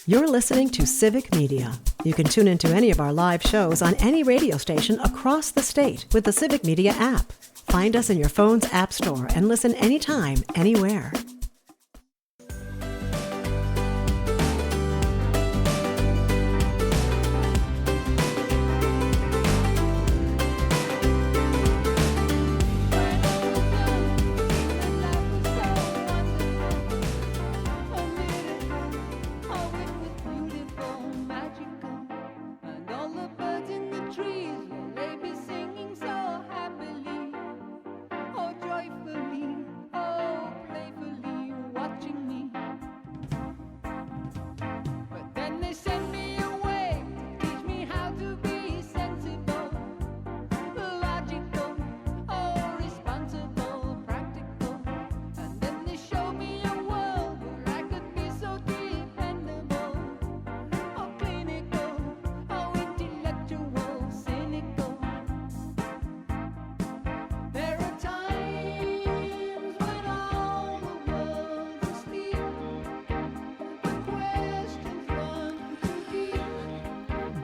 You're listening to Civic Media. You can tune into any of our live shows on any radio station across the state with the Civic Media app. Find us in your phone's app store and listen anytime, anywhere.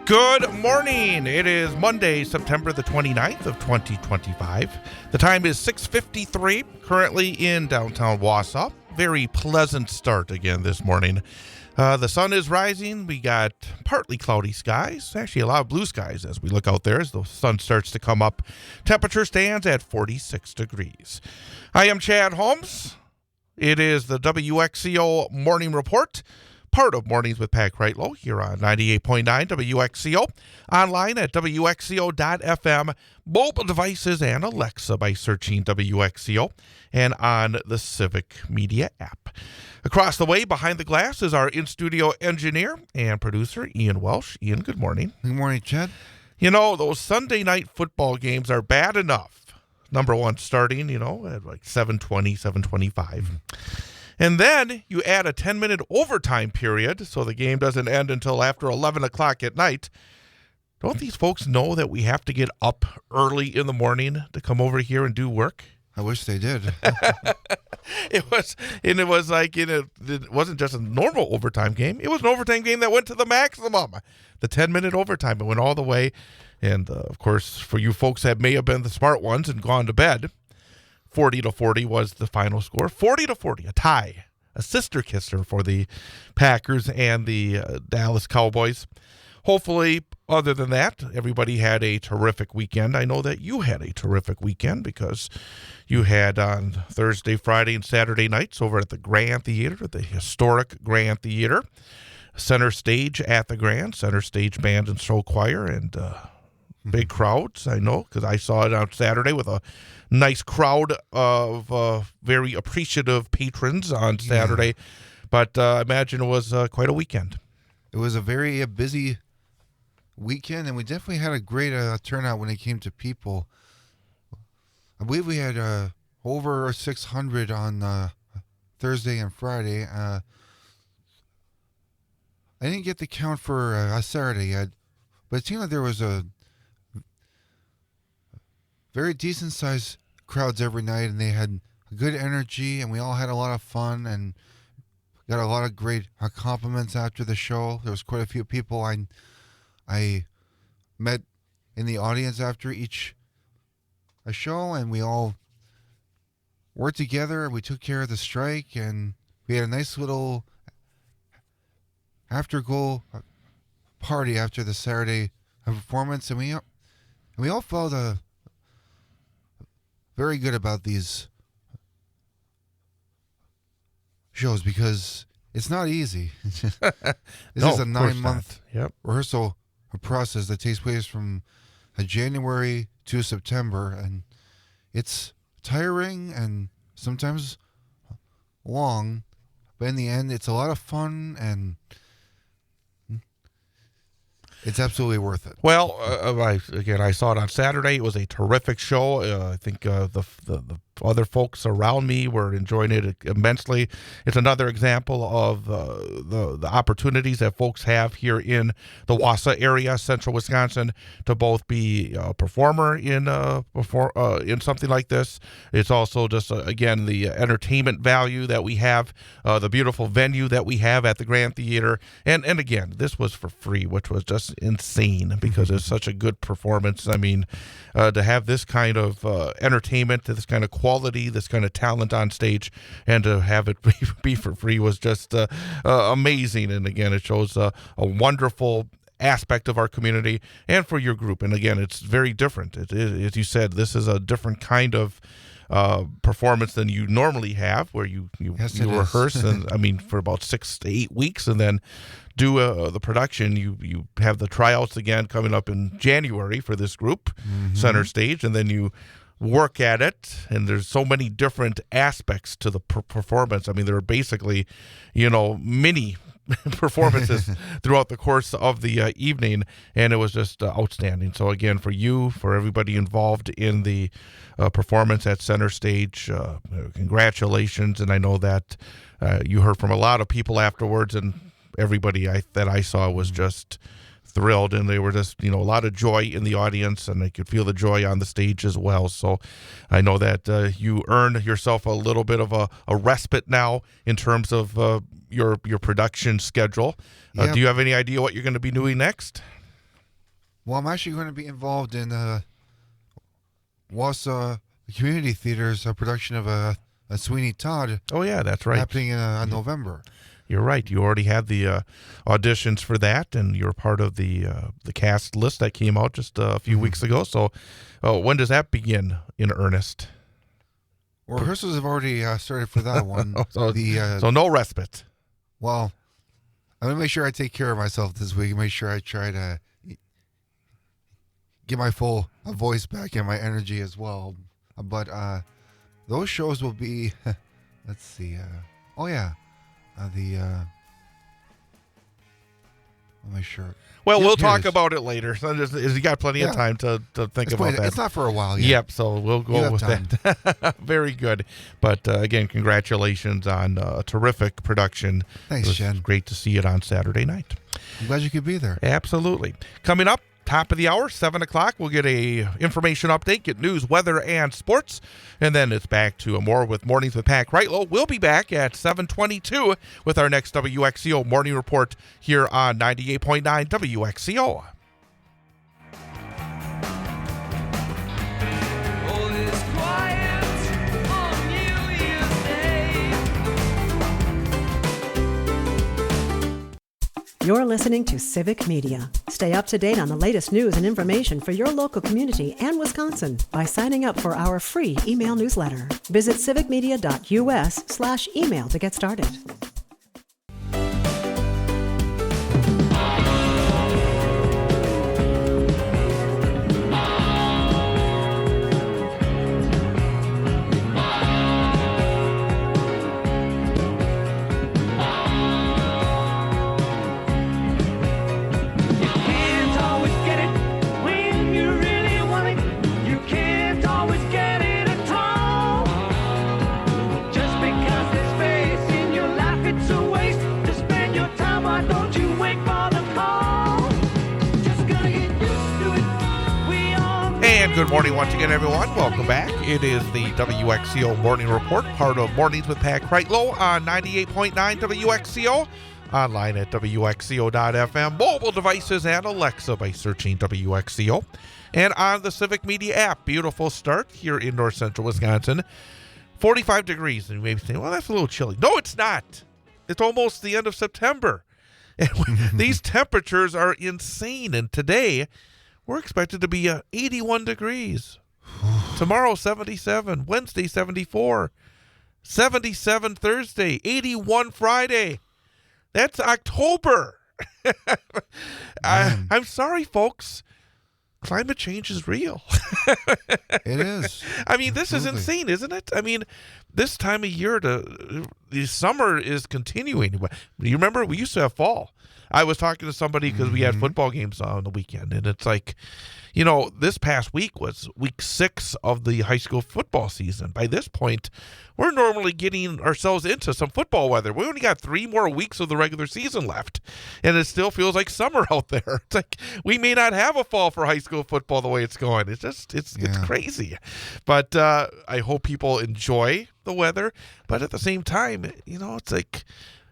Good morning. It is Monday, September the 29th of 2025. The time is 6:53, currently in downtown Wausau. Very pleasant start again this morning. The sun is rising. We got partly cloudy skies, actually a lot of blue skies as we look out there as the sun starts to come up. Temperature stands at 46 degrees. I am Chad Holmes. It is the WXCO Morning Report, part of Mornings with Pat Kreitlow here on 98.9 WXCO, online at WXCO.FM, mobile devices and Alexa by searching WXCO, and on the Civic Media app. Across the way, behind the glass, is our in-studio engineer and producer, Ian Welsh. Ian, good morning. Good morning, Chad. You know, those Sunday night football games are bad enough. Number one starting, at like 7:20, 7:25. And then you add a 10-minute overtime period so the game doesn't end until after 11 o'clock at night. Don't these folks know that we have to get up early in the morning to come over here and do work? I wish they did. It wasn't just a normal overtime game. It was an overtime game that went to the maximum. The 10-minute overtime, it went all the way. And, of course, for you folks that may have been the smart ones and gone to bed, 40-40 was the final score. 40-40, a tie, a sister kisser for the Packers and the Dallas Cowboys. Hopefully, other than that, everybody had a terrific weekend. I know that you had a terrific weekend because you had on Thursday, Friday, and Saturday nights over at the Grand Theater, the historic Grand Theater, CenterStage at the Grand, CenterStage Band and Show Choir, and big crowds, I know, because I saw it on Saturday with a nice crowd of very appreciative patrons on Saturday. Yeah. But I imagine it was quite a weekend. It was a very busy weekend, and we definitely had a great turnout when it came to people. I believe we had over 600 on Thursday and Friday. I didn't get the count for Saturday yet, but it seemed like there was a very decent-sized crowds every night, and they had good energy, and we all had a lot of fun and got a lot of great compliments after the show. There was quite a few people I met in the audience after each a show, and we all worked together, and we took care of the strike, and we had a nice little after-goal party after the Saturday performance, and we all felt very good about these shows because it's not easy. This is a 9-month rehearsal process that takes place from January to September, and it's tiring and sometimes long, but in the end, it's a lot of fun and it's absolutely worth it. Well, I saw it on Saturday. It was a terrific show. I think the other folks around me were enjoying it immensely. It's another example of the opportunities that folks have here in the Wausau area, central Wisconsin, to both be a performer in something like this. It's also just, again, the entertainment value that we have, the beautiful venue that we have at the Grand Theater. And again, this was for free, which was just insane because it's such a good performance. I mean, to have this kind of entertainment, this kind of quality, this kind of talent on stage, and to have it be for free was just amazing. And again, it shows a wonderful aspect of our community and for your group. And again, it's very different. As you said, this is a different kind of performance than you normally have, where you rehearse and I mean for about 6 to 8 weeks, and then do the production. You have the tryouts again coming up in January for this group, CenterStage, and then you work at it. And there's so many different aspects to the performance. I mean, there are basically, mini performances throughout the course of the evening, and it was just outstanding. So again, for you, for everybody involved in the performance at CenterStage, congratulations. And I know that you heard from a lot of people afterwards, and everybody that I saw was just thrilled, and they were just, a lot of joy in the audience, and I could feel the joy on the stage as well. So I know that you earned yourself a little bit of a respite now in terms of your production schedule. Yep. Do you have any idea what you're going to be doing next? Well, I'm actually going to be involved in Wausau Community Theater's production of a Sweeney Todd. Oh, yeah, that's right. Happening in November. You're right. You already had the auditions for that, and you're part of the cast list that came out just a few weeks ago. So when does that begin in earnest? Well, rehearsals have already started for that one. So no respite. Well, I'm going to make sure I take care of myself this week and make sure I try to get my full voice back and my energy as well. But those shows will be, let's see. Let me sure. Well, we'll talk about it later. So you got plenty of time to think about that. It's not for a while yet. Yep, so we'll go with that. Very good. But again, congratulations on a terrific production. Thanks, Jen. Great to see it on Saturday night. I'm glad you could be there. Absolutely. Coming up, top of the hour, 7 o'clock, we'll get a information update, get news, weather, and sports. And then it's back to more with Mornings with Pat Kreitlow. We'll be back at 7:22 with our next WXCO Morning Report here on 98.9 WXCO. You're listening to Civic Media. Stay up to date on the latest news and information for your local community and Wisconsin by signing up for our free email newsletter. Visit civicmedia.us/email to get started. Good morning once again, everyone. Welcome back. It is the WXCO Morning Report, part of Mornings with Pat Kreitlow on 98.9 WXCO, online at WXCO.FM, mobile devices, and Alexa by searching WXCO, and on the Civic Media app. Beautiful start here in north central Wisconsin. 45 degrees, and you may be saying, well, that's a little chilly. No, it's not. It's almost the end of September. And these temperatures are insane, and today we're expected to be 81 degrees. Tomorrow, 77. Wednesday, 74. 77 Thursday. 81 Friday. That's October. I'm sorry, folks. Climate change is real. It is. I mean, this is insane, isn't it? I mean, this time of year, the summer is continuing. You remember we used to have fall. I was talking to somebody because we had football games on the weekend, and it's like, this past week was week 6 of the high school football season. By this point, we're normally getting ourselves into some football weather. We only got 3 more weeks of the regular season left, and it still feels like summer out there. It's like we may not have a fall for high school football the way it's going. It's crazy. But I hope people enjoy the weather. But at the same time, it's like,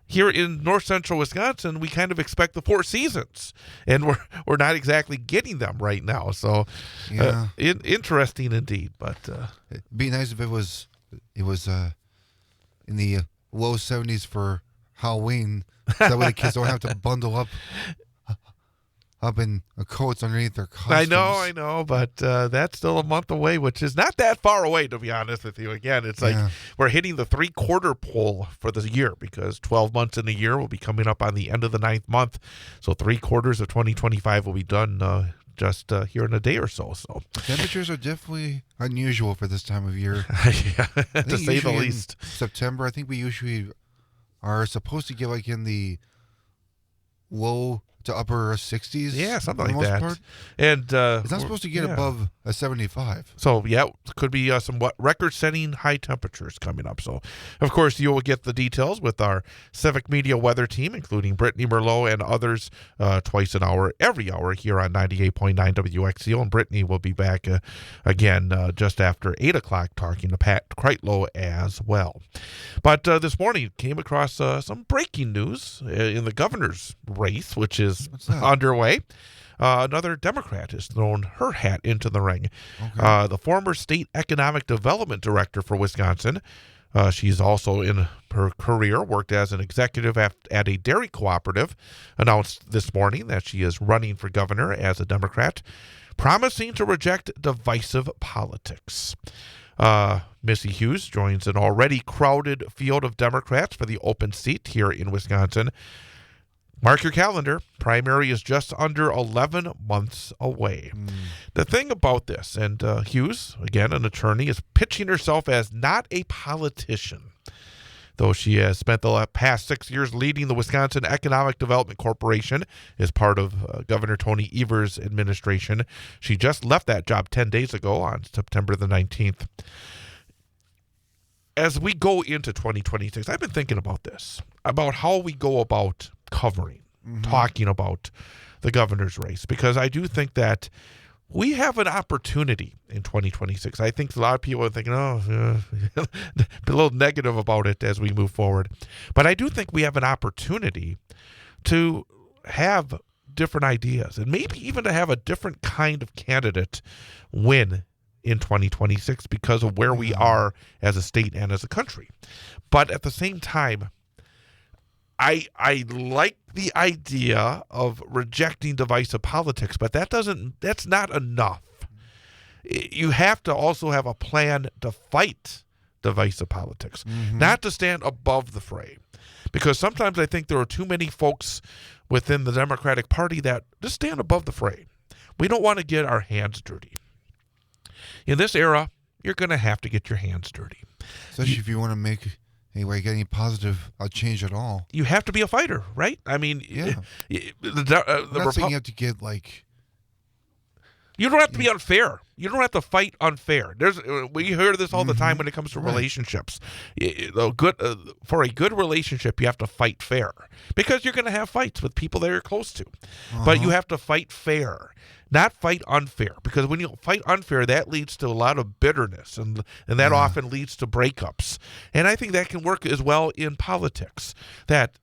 here in north central Wisconsin, we kind of expect the 4 seasons, and we're not exactly getting them right now. So, interesting indeed. But it'd be nice if it was in the low 70s for Halloween. So that way the kids don't have to bundle up in coats underneath their costumes. I know, but that's still a month away, which is not that far away, to be honest with you. Again, it's like we're hitting the 3/4 pole for the year, because 12 months in a year will be coming up on the end of the 9th month. So 3/4 of 2025 will be done just here in a day or so. So temperatures are definitely unusual for this time of year. To say the least. September, I think we usually are supposed to get like in the low to upper 60s. Yeah, something like that. Part. And it's not supposed to get above a 75. So, could be some record-setting high temperatures coming up. So, of course, you will get the details with our Civic Media weather team, including Brittany Merlot and others, twice an hour, every hour here on 98.9 WXCO. And Brittany will be back again just after 8 o'clock talking to Pat Kreitlow as well. But this morning came across some breaking news in the governor's race, which is underway. Another Democrat has thrown her hat into the ring. Okay. The former state economic development director for Wisconsin. She's also, in her career, worked as an executive at a dairy cooperative, announced this morning that she is running for governor as a Democrat, promising to reject divisive politics. Missy Hughes joins an already crowded field of Democrats for the open seat here in Wisconsin. Mark your calendar. Primary is just under 11 months away. The thing about this, and Hughes, again, an attorney, is pitching herself as not a politician. Though she has spent the past 6 years leading the Wisconsin Economic Development Corporation as part of Governor Tony Evers' administration. She just left that job 10 days ago on September the 19th. As we go into 2026, I've been thinking about this, about how we go about covering, talking about the governor's race, because I do think that we have an opportunity in 2026. I think a lot of people are thinking, be a little negative about it as we move forward. But I do think we have an opportunity to have different ideas, and maybe even to have a different kind of candidate win in 2026 because of where we are as a state and as a country. But at the same time, I like the idea of rejecting divisive politics, but that's not enough. You have to also have a plan to fight divisive politics, not to stand above the fray. Because sometimes I think there are too many folks within the Democratic Party that just stand above the fray. We don't want to get our hands dirty. In this era, you're going to have to get your hands dirty. Especially if you want to make any positive change at all. You have to be a fighter, right? I mean, I'm not saying you have to get you don't have to be unfair. You don't have to fight unfair. We hear this all the time when it comes to relationships. For a good relationship, you have to fight fair, because you're going to have fights with people that you're close to. But you have to fight fair, not fight unfair, because when you fight unfair, that leads to a lot of bitterness, and that often leads to breakups. And I think that can work as well in politics, that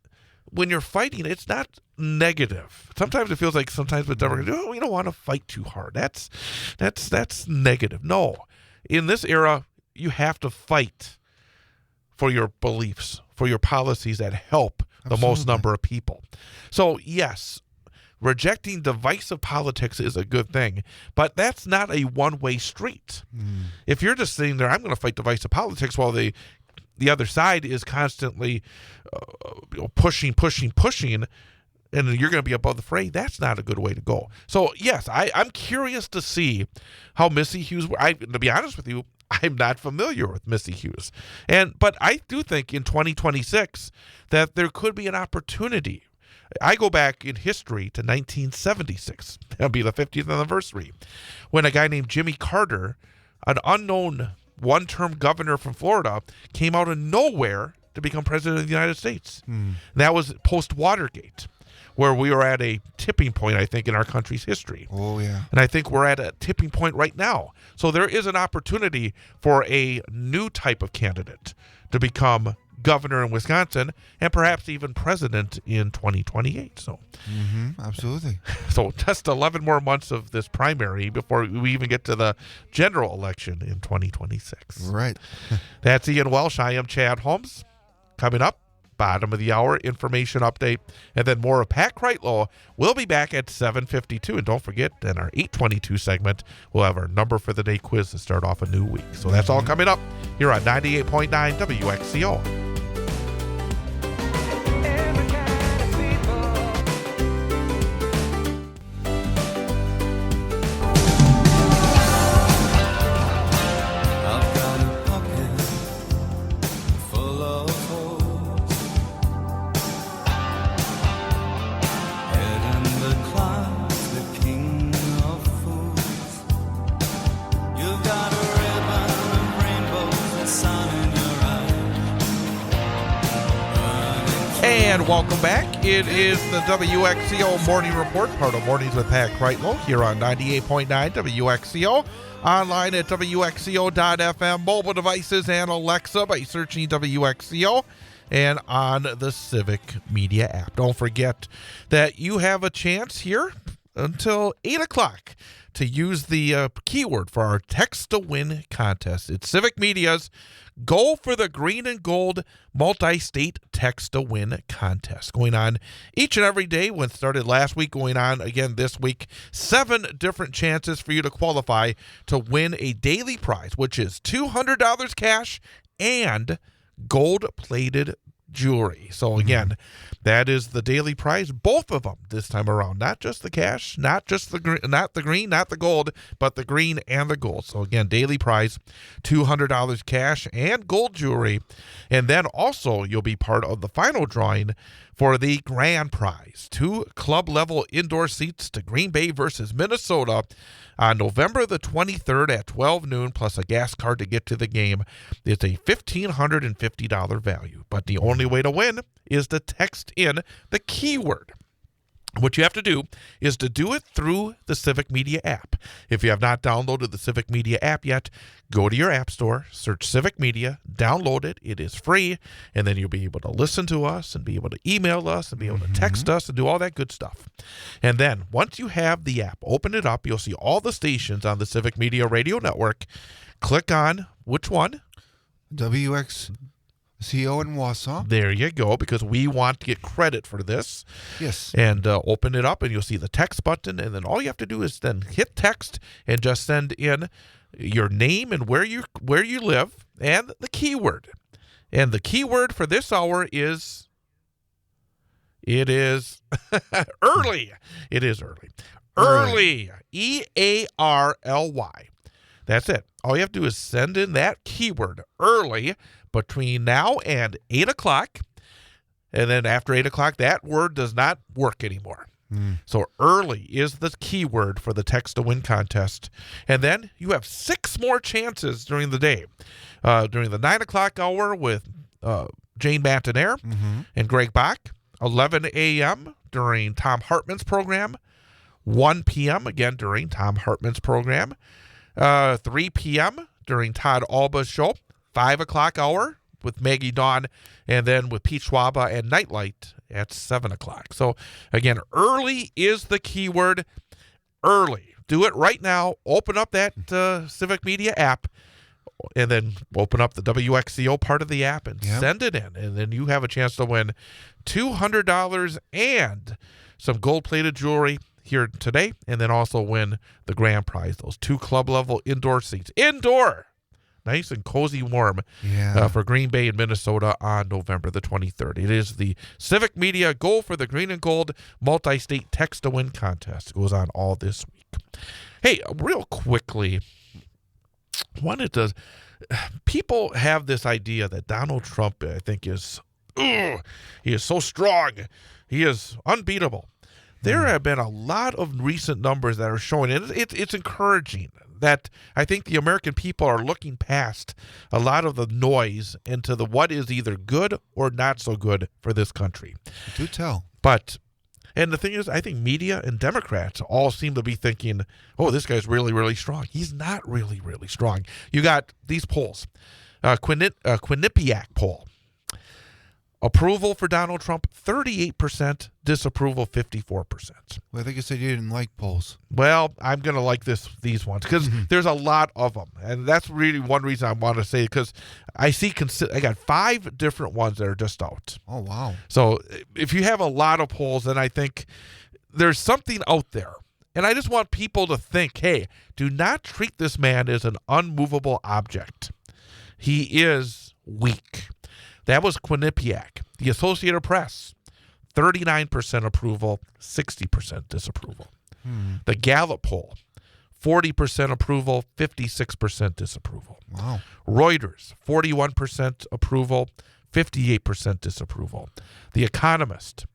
when you're fighting, it's not negative. Sometimes it feels like with Democrats, we don't want to fight too hard. That's negative. No. In this era, you have to fight for your beliefs, for your policies that help the most number of people. So, yes, rejecting divisive politics is a good thing, but that's not a one-way street. If you're just sitting there, I'm going to fight divisive politics while the other side is constantly pushing, and you're going to be above the fray, that's not a good way to go. So, yes, I'm curious to see how Missy Hughes, to be honest with you, I'm not familiar with Missy Hughes. But I do think in 2026 that there could be an opportunity. I go back in history to 1976. That'll be the 50th anniversary, when a guy named Jimmy Carter, an unknown one-term governor from Florida, came out of nowhere to become president of the United States. That was post-Watergate, where we were at a tipping point, I think, in our country's history. Oh, yeah. And I think we're at a tipping point right now. So there is an opportunity for a new type of candidate to become governor in Wisconsin and perhaps even president in 2028. So, absolutely. So just 11 more months of this primary before we even get to the general election in 2026. Right. That's Ian Welsh. I am Chad Holmes. Coming up, bottom of the hour information update, and then more of Pat Kreitlow. We'll be back at 7:52, and don't forget, in our 8:22 segment, we'll have our number for the day quiz to start off a new week. So that's all coming up here on 98.9 WXCO. And welcome back. It is the WXCO Morning Report, part of Mornings with Pat Kreitlow, here on 98.9 WXCO, online at WXCO.FM, mobile devices and Alexa by searching WXCO, and on the Civic Media app. Don't forget that you have a chance here until 8 o'clock to use the keyword for our Text to Win contest. It's Civic Media's Go for the Green and Gold Multi-State Text to Win contest, going on each and every day. When started last week, going on again this week. 7 different chances for you to qualify to win a daily prize, which is $200 cash and gold-plated jewelry. So again, that is the daily prize, both of them this time around. Not just the cash, not the green, not the gold, but the green and the gold. So again, daily prize, $200 cash and gold jewelry. And then also you'll be part of the final drawing for the grand prize, 2 club-level indoor seats to Green Bay versus Minnesota on November the 23rd at 12 noon, plus a gas card to get to the game. It's a $1,550 value. But the only way to win is to text in the keyword. What you have to do is to do it through the Civic Media app. If you have not downloaded the Civic Media app yet, go to your app store, search Civic Media, download it. It is free, and then you'll be able to listen to us and be able to email us and be able to text us and do all that good stuff. And then once you have the app, open it up. You'll see all the stations on the Civic Media radio network. Click on which one? WXCO in Wausau. There you go, because we want to get credit for this. Yes. And open it up, and you'll see the text button, and then all you have to do is then hit text and just send in your name and where you live and the keyword. And the keyword for this hour is early. It is early. Early. EARLY. That's it. All you have to do is send in that keyword, early, between now and 8 o'clock. And then after 8 o'clock, that word does not work anymore. So early is the keyword for the Text to Win contest. And then you have 6 more chances during the day. During the 9 o'clock hour with Jane Mantonair and Greg Bach. 11 a.m. during Tom Hartman's program. 1 p.m. again during Tom Hartman's program. 3 p.m. during Todd Alba's show. 5 o'clock hour with Maggie Dawn, and then with Pete Schwaba and Nightlight at 7 o'clock. So, again, early is the keyword. Early. Do it right now. Open up that Civic Media app, and then open up the WXCO part of the app and send it in. And then you have a chance to win $200 and some gold-plated jewelry here today, and then also win the grand prize, those 2 club-level indoor seats. Indoor! nice and cozy warm for Green Bay and Minnesota on November the 23rd. It is the Civic Media Go for the Green and Gold Multi-State Text-to-Win contest. It goes on all this week. Hey, real quickly, people have this idea that Donald Trump, I think, he is so strong. He is unbeatable. There have been a lot of recent numbers that are showing, and it's encouraging that I think the American people are looking past a lot of the noise into what is either good or not so good for this country. Do tell. And the thing is, I think media and Democrats all seem to be thinking, oh, this guy's really, really strong. He's not really, really strong. You got these polls. Quinnipiac poll. Approval for Donald Trump, 38%. Disapproval, 54%. Well, I think you said you didn't like polls. Well, I'm going to like these ones because there's a lot of them. And that's really one reason I want to say, because I got 5 different ones that are just out. Oh, wow. So if you have a lot of polls, then I think there's something out there. And I just want people to think, hey, do not treat this man as an unmovable object. He is weak. That was Quinnipiac. The Associated Press, 39% approval, 60% disapproval. The Gallup poll, 40% approval, 56% disapproval. Wow. Reuters, 41% approval, 58% disapproval. The Economist,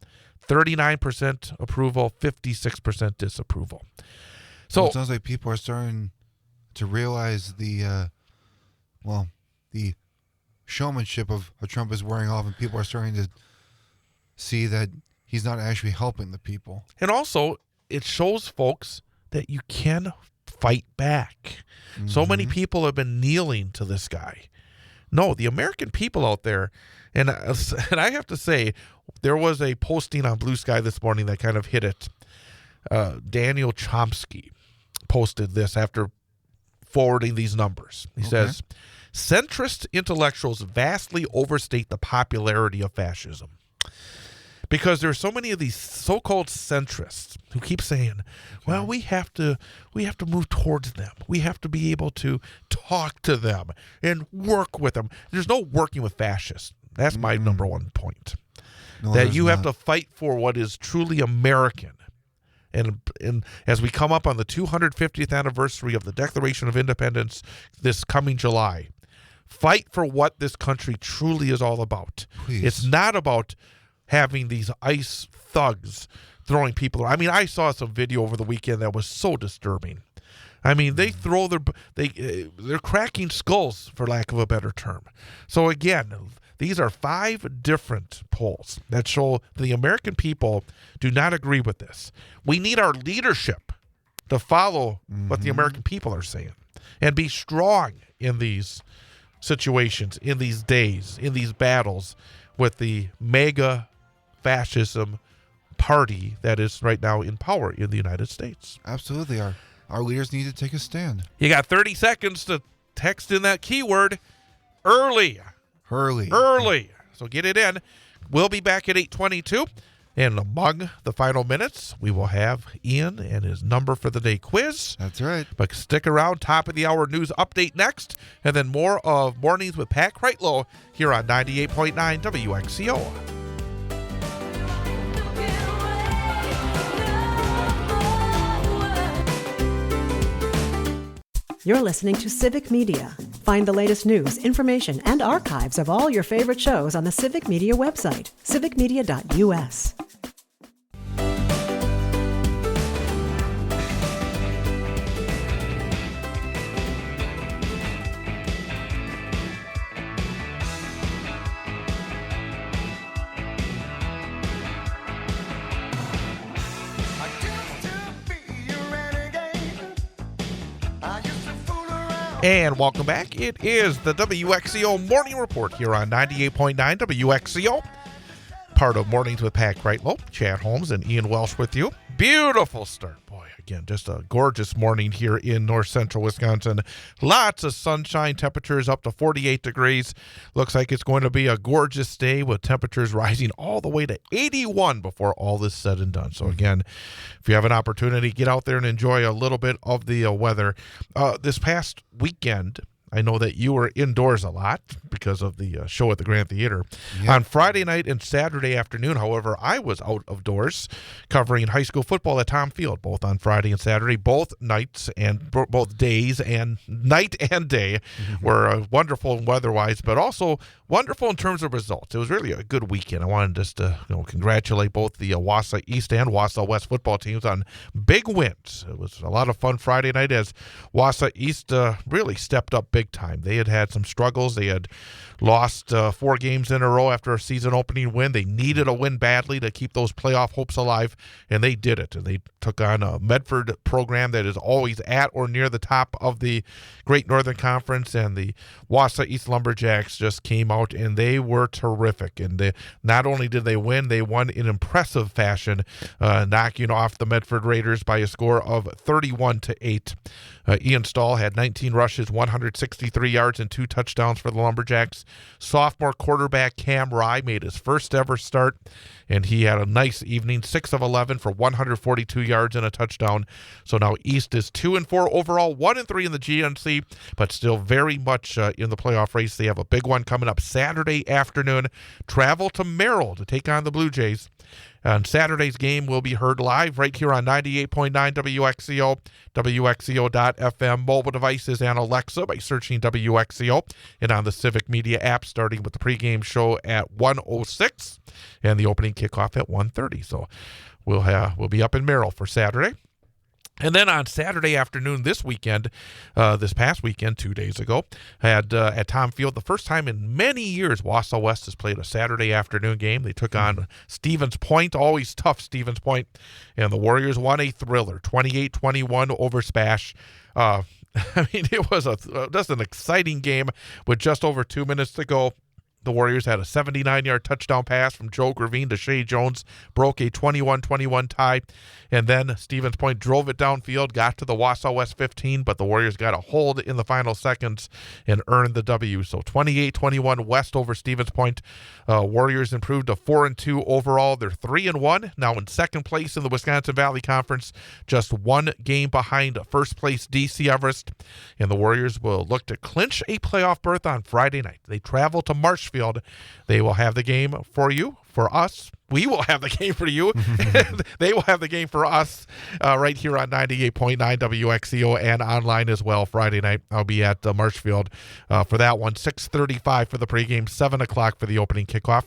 39% approval, 56% disapproval. So it sounds like people are starting to realize the showmanship of Trump is wearing off, and people are starting to see that he's not actually helping the people. And also, it shows folks that you can fight back. So many people have been kneeling to this guy. No, the American people out there, and I have to say, there was a posting on Blue Sky this morning that kind of hit it. Daniel Chomsky posted this after forwarding these numbers. He says, centrist intellectuals vastly overstate the popularity of fascism. Because there's so many of these so-called centrists who keep saying, well, we have to move towards them. We have to be able to talk to them and work with them. There's no working with fascists. That's my number one point. That you have to fight for what is truly American. And as we come up on the 250th anniversary of the Declaration of Independence this coming July, fight for what this country truly is all about. Please. It's not about having these ICE thugs throwing people. I mean, I saw some video over the weekend that was so disturbing. I mean, they throw they're cracking skulls, for lack of a better term. So again, these are 5 different polls that show the American people do not agree with this. We need our leadership to follow what the American people are saying and be strong in these situations, in these days, in these battles with the mega fascism party that is right now in power in the United States. Absolutely. Our leaders need to take a stand. You got 30 seconds to text in that keyword early. So get it in. We'll be back at 8:22. And among the final minutes, we will have Ian and his number for the day quiz. That's right. But stick around. Top of the hour news update next. And then more of Mornings with Pat Kreitlow here on 98.9 WXCO. You're listening to Civic Media. Find the latest news, information, and archives of all your favorite shows on the Civic Media website, civicmedia.us. And welcome back. It is the WXCO Morning Report here on 98.9 WXCO. Part of Mornings with Pat Kreitlow, Chad Holmes, and Ian Welsh with you. Beautiful start. Boy, again, just a gorgeous morning here in north central Wisconsin. Lots of sunshine, temperatures up to 48 degrees. Looks like it's going to be a gorgeous day with temperatures rising all the way to 81 before all this said and done. So again, if you have an opportunity, get out there and enjoy a little bit of the weather. This past weekend, I know that you were indoors a lot because of the show at the Grand Theater. Yep. On Friday night and Saturday afternoon, however, I was out of doors covering high school football at Tom Field, both on Friday and Saturday. Both nights and both days and night and day were wonderful weather-wise, but also wonderful in terms of results. It was really a good weekend. I wanted just to congratulate both the Wausau East and Wausau West football teams on big wins. It was a lot of fun Friday night as Wausau East really stepped up big time. They had some struggles. They had lost 4 games in a row after a season opening win. They needed a win badly to keep those playoff hopes alive, and they did it. And they took on a Medford program that is always at or near the top of the Great Northern Conference, and the Wausau East Lumberjacks just came out, and they were terrific. And not only did they win, they won in impressive fashion, knocking off the Medford Raiders by a score of 31-8. Ian Stahl had 19 rushes, 163 yards, and 2 touchdowns for the Lumberjacks. Sophomore quarterback Cam Rye made his first ever start, and he had a nice evening, 6 of 11 for 142 yards and a touchdown. So now East is 2-4 overall, 1-3 in the GNC, but still very much in the playoff race. They have a big one coming up Saturday afternoon. Travel to Merrill to take on the Blue Jays. And Saturday's game will be heard live right here on 98.9 WXCO, WXCO.FM, mobile devices, and Alexa by searching WXCO, and on the Civic Media app, starting with the pregame show at 1:06 and the opening kickoff at 1:30. So we'll be up in Merrill for Saturday. And then on Saturday afternoon this weekend, this past weekend, 2 days ago, at Tom Field, the first time in many years Wausau West has played a Saturday afternoon game. They took on Stevens Point, always tough Stevens Point, and the Warriors won a thriller, 28-21 over Spash. I mean, it was just an exciting game with just over 2 minutes to go. The Warriors had a 79-yard touchdown pass from Joe Gravine to Shea Jones, broke a 21-21 tie, and then Stevens Point drove it downfield, got to the Wausau West 15, but the Warriors got a hold in the final seconds and earned the W. So 28-21 West over Stevens Point. Warriors improved to 4-2 overall. They're 3-1, now in second place in the Wisconsin Valley Conference, just 1 game behind first place DC Everest, and the Warriors will look to clinch a playoff berth on Friday night. They travel to Marshfield. They will have the game for you, for us. We will have the game for you. They will have the game for us right here on 98.9 WXCO and online as well. Friday night, I'll be at Marshfield for that one. 6:35 for the pregame, 7 o'clock for the opening kickoff.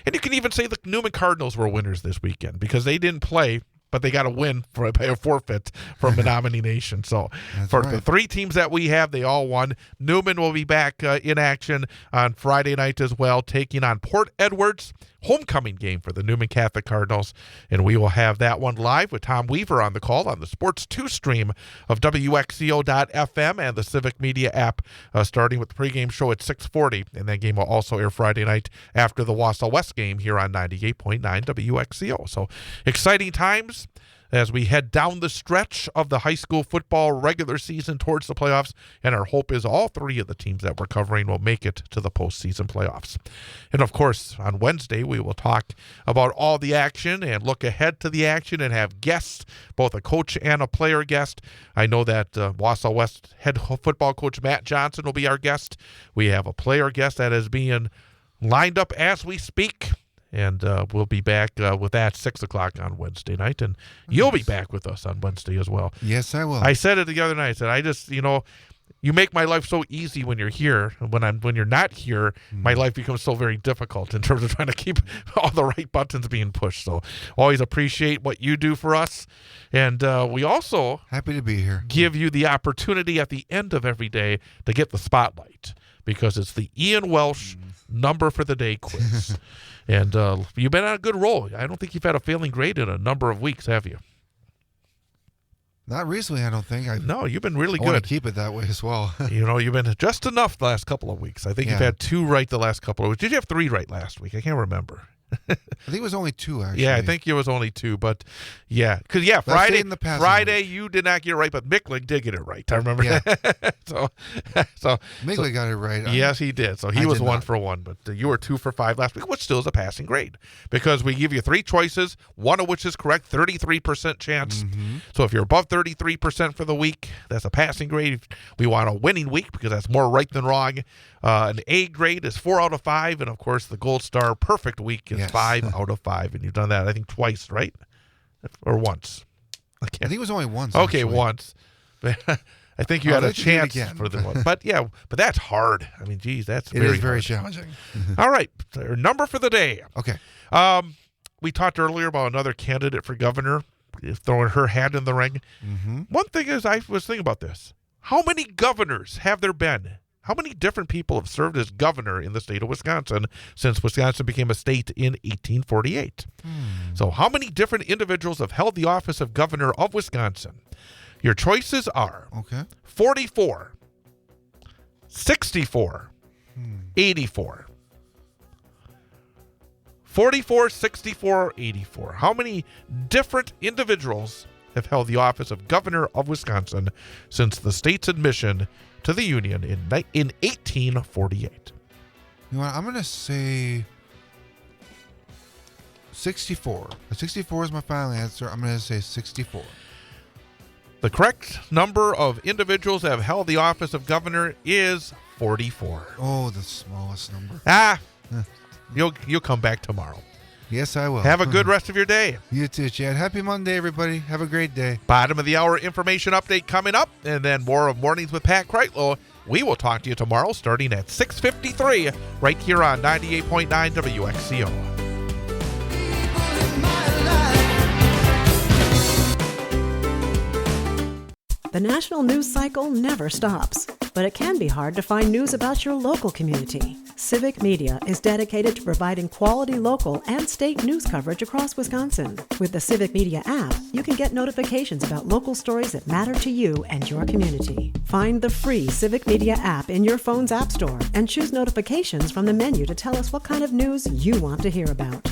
And you can even say the Newman Cardinals were winners this weekend because they didn't play, but they got a win for a forfeit from Menominee Nation. So for the 3 teams that we have, they all won. Newman will be back in action on Friday night as well, taking on Port Edwards. Homecoming game for the Newman Catholic Cardinals, and we will have that one live with Tom Weaver on the call on the Sports 2 stream of WXCO.FM and the Civic Media app, starting with the pregame show at 6:40, and that game will also air Friday night after the Wausau West game here on 98.9 WXCO. So exciting times as we head down the stretch of the high school football regular season towards the playoffs, and our hope is all 3 of the teams that we're covering will make it to the postseason playoffs. And of course, on Wednesday, we will talk about all the action and look ahead to the action and have guests, both a coach and a player guest. I know that Wausau West head football coach Matt Johnson will be our guest. We have a player guest that is being lined up as we speak. And we'll be back with that 6 o'clock on Wednesday night. And you'll be back with us on Wednesday as well. Yes, I will. I said it the other night. I said, I just, you make my life so easy when you're here. When you're not here, my life becomes so very difficult in terms of trying to keep all the right buttons being pushed. So always appreciate what you do for us. And we also happy to be here. Give you the opportunity at the end of every day to get the spotlight, because it's the Ian Welsh number for the day quiz. And you've been on a good roll. I don't think you've had a failing grade in a number of weeks, have you? Not recently, I don't think. No, you've been really good. I want to keep it that way as well. You've been just enough the last couple of weeks. I think you've had 2 right the last couple of weeks. Did you have 3 right last week? I can't remember. I think it was only 2, actually. Yeah, I think it was only 2, but yeah. Because, But I stayed in the Friday passing you did not get it right, but Mickling did get it right. I remember Yeah. that. so Migley got it right. yes, he did. So he I was did 1 not. for 1, but you were 2 for 5 last week, which still is a passing grade because we give you 3 choices, one of which is correct, 33% chance. Mm-hmm. So if you're above 33% for the week, that's a passing grade. We want a winning week because that's more right than wrong. An A grade is 4 out of 5, and of course the Gold Star perfect week is Yes. 5 out of 5, and you've done that I think twice, right? Or once? I think it was only once. Okay, actually. once. I think you I'll had a let you do it chance again. for the one. But yeah, but that's hard. I mean, geez, that's It is very hard. challenging. All right, our number for the day. Okay. We talked earlier about another candidate for governor throwing her hat in the ring. Mm-hmm. One thing is, I was thinking about this. How many governors have there been? How many different people have served as governor in the state of Wisconsin since Wisconsin became a state in 1848? So how many different individuals have held the office of governor of Wisconsin? Your choices are Okay. 44, 64, 84. 44, 64, 84. How many different individuals have held the office of governor of Wisconsin since the state's admission to the Union in 1848? You know what? I'm going to say 64. 64 is my final answer. I'm going to say 64. The correct number of individuals that have held the office of governor is 44. Oh, the smallest number. You'll come back tomorrow. Yes, I will. Have a good rest of your day. You too, Chad. Happy Monday, everybody. Have a great day. Bottom of the hour information update coming up, and then more of Mornings with Pat Kreitlow. We will talk to you tomorrow starting at 6:53 right here on 98.9 WXCO. The national news cycle never stops, but it can be hard to find news about your local community. Civic Media is dedicated to providing quality local and state news coverage across Wisconsin. With the Civic Media app, you can get notifications about local stories that matter to you and your community. Find the free Civic Media app in your phone's app store and choose notifications from the menu to tell us what kind of news you want to hear about.